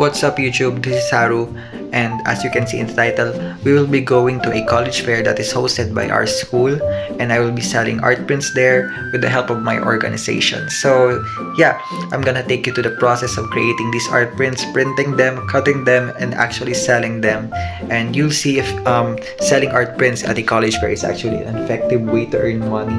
What's up YouTube, this is Haru, and as you can see in the title, we will be going to a college fair that is hosted by our school, and I will be selling art prints there with the help of my organization. So yeah, I'm gonna take you to the process of creating these art prints, printing them, cutting them, and actually selling them. And you'll see if selling art prints at a college fair is actually an effective way to earn money,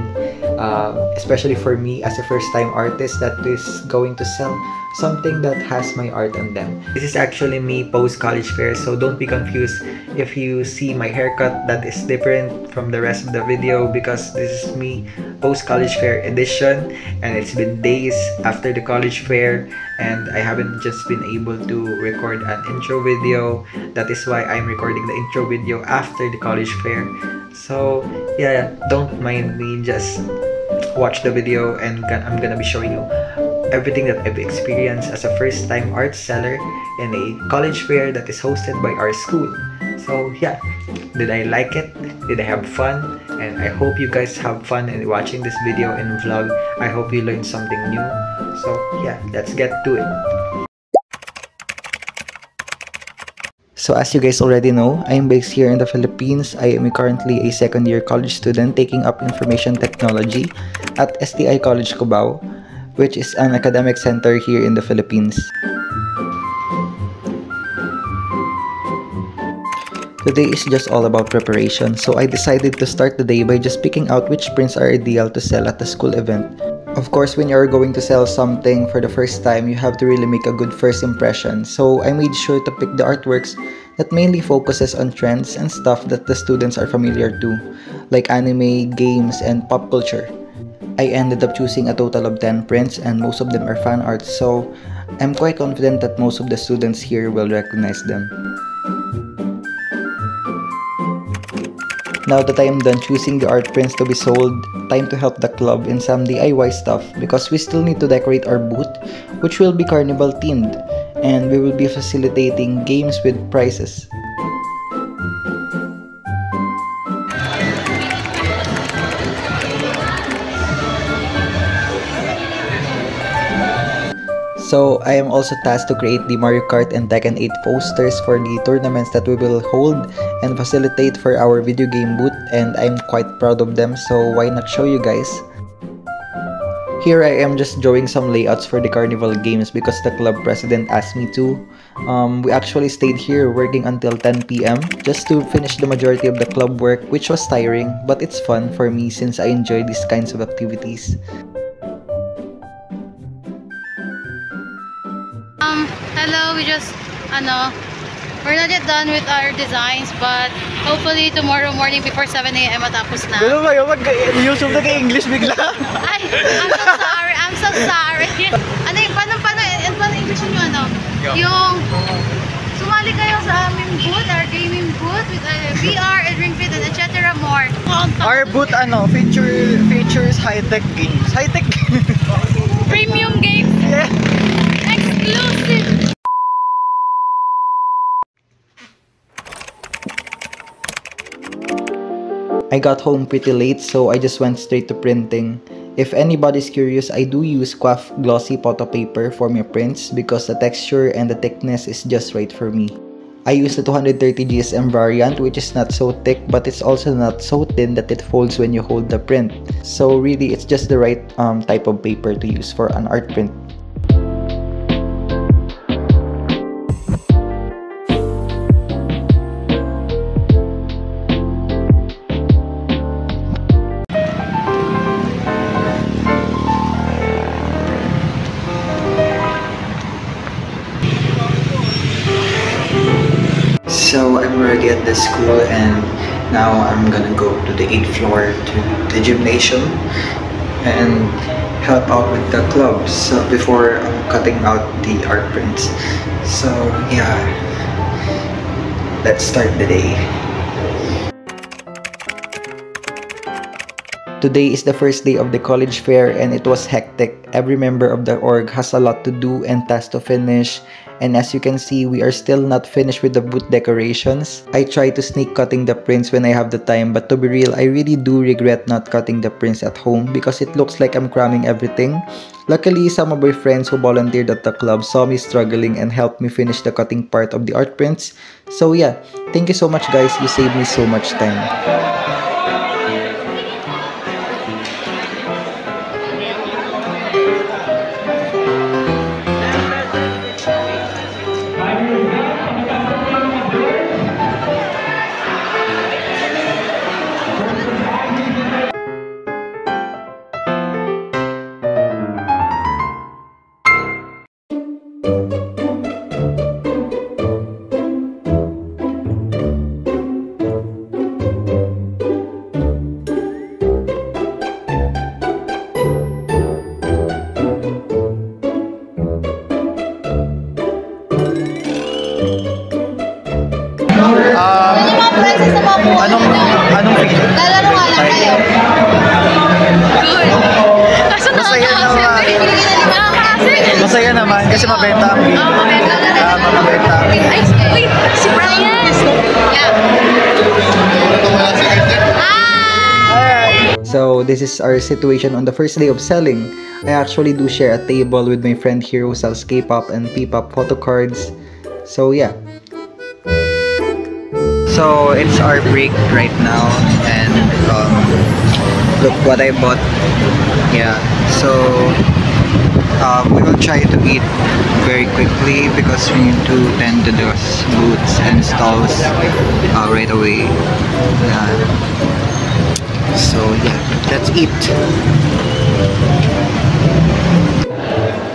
especially for me as a first-time artist that is going to sell something that has my art on them. This is actually me post-college fair, so don't be confused if you see my haircut that is different from the rest of the video, because this is me post-college fair edition, and it's been days after the college fair and I haven't just been able to record an intro video. That is why I'm recording the intro video after the college fair. So yeah, don't mind me, just watch the video and I'm gonna be showing you everything that I've experienced as a first-time art seller in a college fair that is hosted by our school. So yeah, did I like it? Did I have fun? And I hope you guys have fun in watching this video and vlog. I hope you learned something new. So yeah, let's get to it. So as you guys already know, I am based here in the Philippines. I am currently a second-year college student taking up information technology at STI College Cubao, which is an academic center here in the Philippines. Today is just all about preparation, so I decided to start the day by just picking out which prints are ideal to sell at the school event. Of course, when you are going to sell something for the first time, you have to really make a good first impression, so I made sure to pick the artworks that mainly focuses on trends and stuff that the students are familiar to, like anime, games, and pop culture. I ended up choosing a total of 10 prints, and most of them are fan art, so I'm quite confident that most of the students here will recognize them. Now that I am done choosing the art prints to be sold, time to help the club in some DIY stuff, because we still need to decorate our booth, which will be carnival themed, and we will be facilitating games with prizes. So I am also tasked to create the Mario Kart and Tekken 8 posters for the tournaments that we will hold and facilitate for our video game booth, and I'm quite proud of them, so why not show you guys? Here I am just drawing some layouts for the carnival games because the club president asked me to. We actually stayed here working until 10 PM just to finish the majority of the club work, which was tiring, but it's fun for me since I enjoy these kinds of activities. Hello, we're not yet done with our designs, but hopefully tomorrow morning before 7 AM matapos na. Pero kayo mag-YouTube na English bigla. Ay, I'm so sorry. Ano yung, paano English nyo, ano? Yung, sumali kayo sa aming booth, our gaming booth with VR and Ring Fit and etc. more. Our booth, features high-tech games. High-tech Premium games. Yeah. Exclusive. I got home pretty late, so I just went straight to printing. If anybody's curious, I do use Quaff glossy photo paper for my prints because the texture and the thickness is just right for me. I use the 230 GSM variant, which is not so thick but it's also not so thin that it folds when you hold the print. So really, it's just the right type of paper to use for an art print. So I'm already at the school, and now I'm gonna go to the 8th floor to the gymnasium and help out with the clubs before cutting out the art prints. So yeah, let's start the day. Today is the first day of the college fair and it was hectic. Every member of the org has a lot to do and tasks to finish, And as you can see, we are still not finished with the booth decorations. I try to sneak cutting the prints when I have the time, but to be real, I really do regret not cutting the prints at home because it looks like I'm cramming everything. Luckily, some of my friends who volunteered at the club saw me struggling and helped me finish the cutting part of the art prints. So yeah, thank you so much guys, you saved me so much time. Anong feeling? Lalaro nga lang kayo. Good. Kaso Masaya naman kasi mabenta ang game. Mabenta. Wait, si Brian! Yeah. So this is our situation on the first day of selling. I actually do share a table with my friend here who sells K-pop and P-pop photo cards. So yeah. So it's our break right now, and look what I bought. Yeah, so we will try to eat very quickly because we need to tend to those booths and stalls right away. So yeah, let's eat.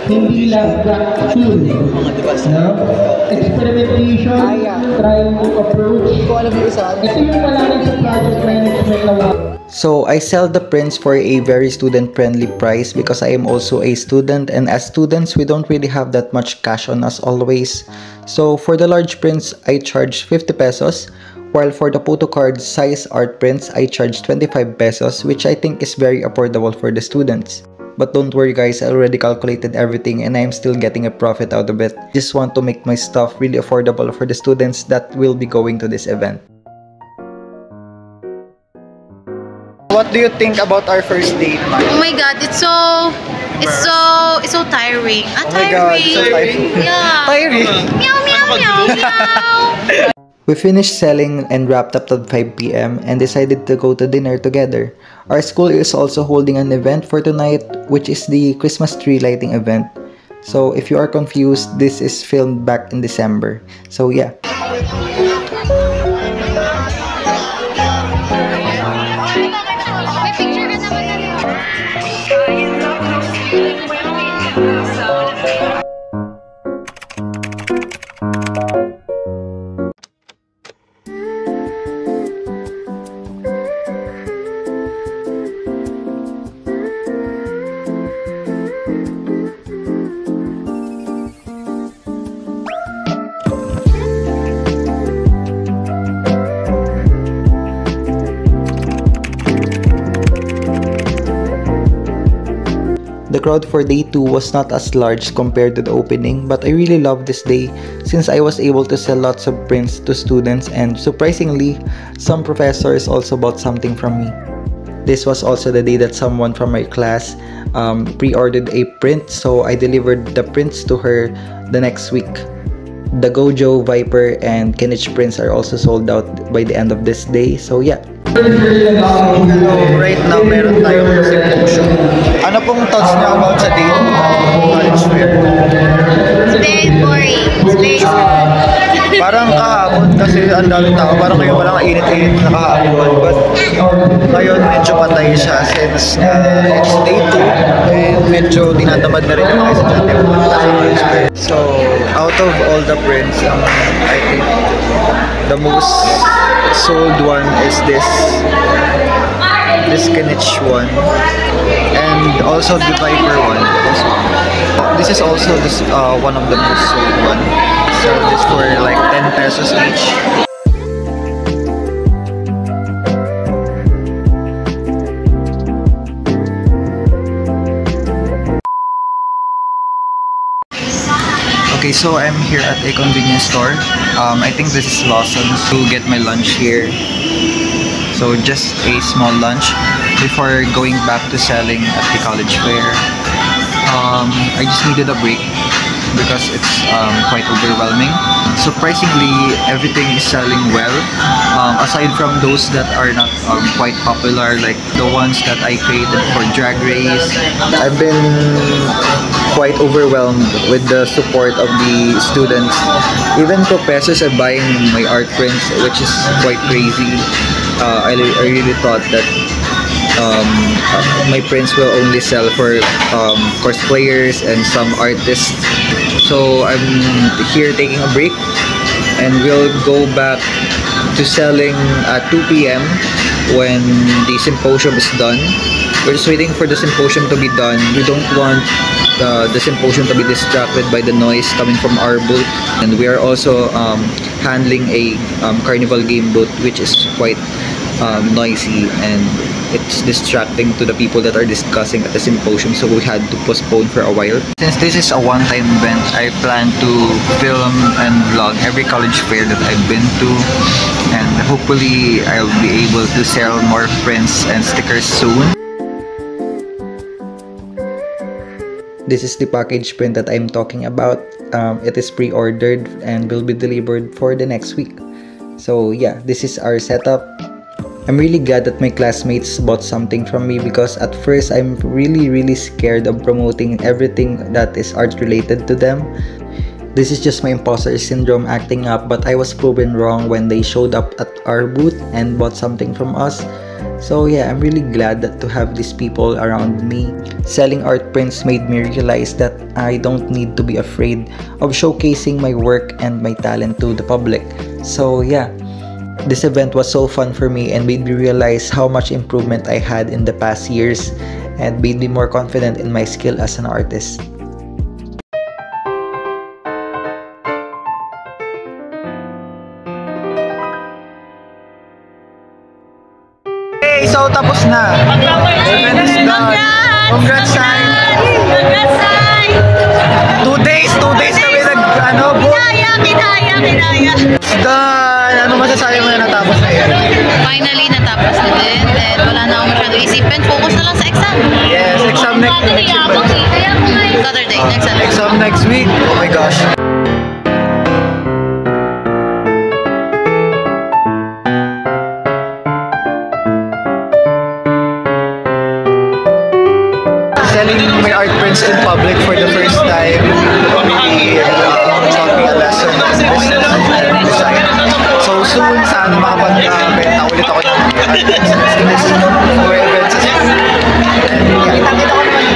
Hindi lang tool, no? Experimentation, trying to approach. Ito yung malalim sa project management na. So I sell the prints for a very student-friendly price because I am also a student, and as students we don't really have that much cash on us always. So for the large prints I charge 50 pesos, while for the photo card size art prints I charge 25 pesos, which I think is very affordable for the students. But don't worry guys, I already calculated everything and I'm still getting a profit out of it. Just want to make my stuff really affordable for the students that will be going to this event. What do you think about our first date, Mike? Oh my god, it's so tiring. Oh my god, so tiring. Yeah. Tiring. Meow meow meow meow. We finished selling and wrapped up at 5 p.m. and decided to go to dinner together. Our school is also holding an event for tonight, which is the Christmas tree lighting event. So if you are confused, this is filmed back in December. So yeah. May picture ka naman. The crowd for day 2 was not as large compared to the opening, but I really loved this day since I was able to sell lots of prints to students, and surprisingly, some professors also bought something from me. This was also the day that someone from my class pre-ordered a print, so I delivered the prints to her the next week. The Gojo, Viper, and Kinich prints are also sold out by the end of this day, so yeah. Right now, meron tayong symposium. Ano pong thoughts niyo about sa date college fair? It's very boring. It's very boring. Parang kahapon kasi ang daming tao. Parang ngayon walang init-init na kahapon. But ngayon medyo patay siya since it's day 2. And medyo tinatamad na rin yung mga estudyante. So, out of all the prints, I think the most sold one is this Kinich one, and also the Viper one. This is also one of the most sold one. So this for like 10 pesos each. Okay, so I'm here at a convenience store. I think this is Lawson's to get my lunch here. So just a small lunch before going back to selling at the college fair. I just needed a break because it's quite overwhelming. Surprisingly, everything is selling well, aside from those that are not quite popular, like the ones that I created for Drag Race. I've been quite overwhelmed with the support of the students. Even professors are buying my art prints, which is quite crazy. I really thought that my prints will only sell for cosplayers and some artists. So I'm here taking a break, and we'll go back to selling at 2 p.m. when the symposium is done. We're just waiting for the symposium to be done. We don't want the symposium to be distracted by the noise coming from our booth, and we are also handling a carnival game booth, which is quite noisy and it's distracting to the people that are discussing at the symposium, so we had to postpone for a while. Since this is a one-time event, I plan to film and vlog every college fair that I've been to, and hopefully I'll be able to sell more prints and stickers soon. This is the package print that I'm talking about. It is pre-ordered and will be delivered for the next week. So yeah, this is our setup. I'm really glad that my classmates bought something from me, because at first I'm really scared of promoting everything that is art related to them. This is just my imposter syndrome acting up, but I was proven wrong when they showed up at our booth and bought something from us. So yeah, I'm really glad that to have these people around me. Selling art prints made me realize that I don't need to be afraid of showcasing my work and my talent to the public. So yeah, this event was so fun for me and made me realize how much improvement I had in the past years, and made me more confident in my skill as an artist. Hey, so tapos na. Event is done. Congrats, Sai. Congrats, Sai. 2 days kami Kinaya. Done. Ano masasabi mo na natapos na yan? Finally, natapos na din. And wala na akong masyado isipin. Focus na lang sa exam. Yes, exam next week. Saturday, next Saturday. Exam next week. Oh my gosh. Selling my art prints in public for the first time really taught me a lesson in business and design. So soon, sana makapag-benta ulit ako ng art prints in more events. And yeah, kita ko naman.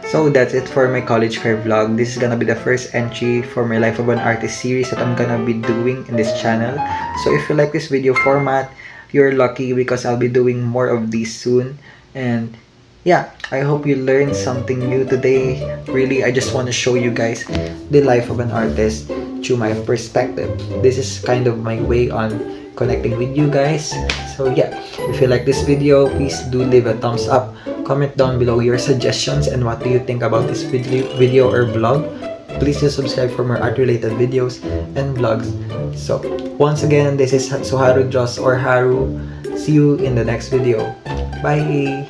So that's it for my college fair vlog. This is gonna be the first entry for my Life of an Artist series that I'm gonna be doing in this channel. So if you like this video format, you're lucky, because I'll be doing more of these soon. And yeah, I hope you learned something new today. Really, I just want to show you guys the life of an artist through my perspective. This is kind of my way on connecting with you guys. So yeah, if you like this video, please do leave a thumbs up. Comment down below your suggestions and what do you think about this video or vlog. Please do subscribe for more art related videos and vlogs. So once again, this is Suharu Jos or Haru. See you in the next video. Bye!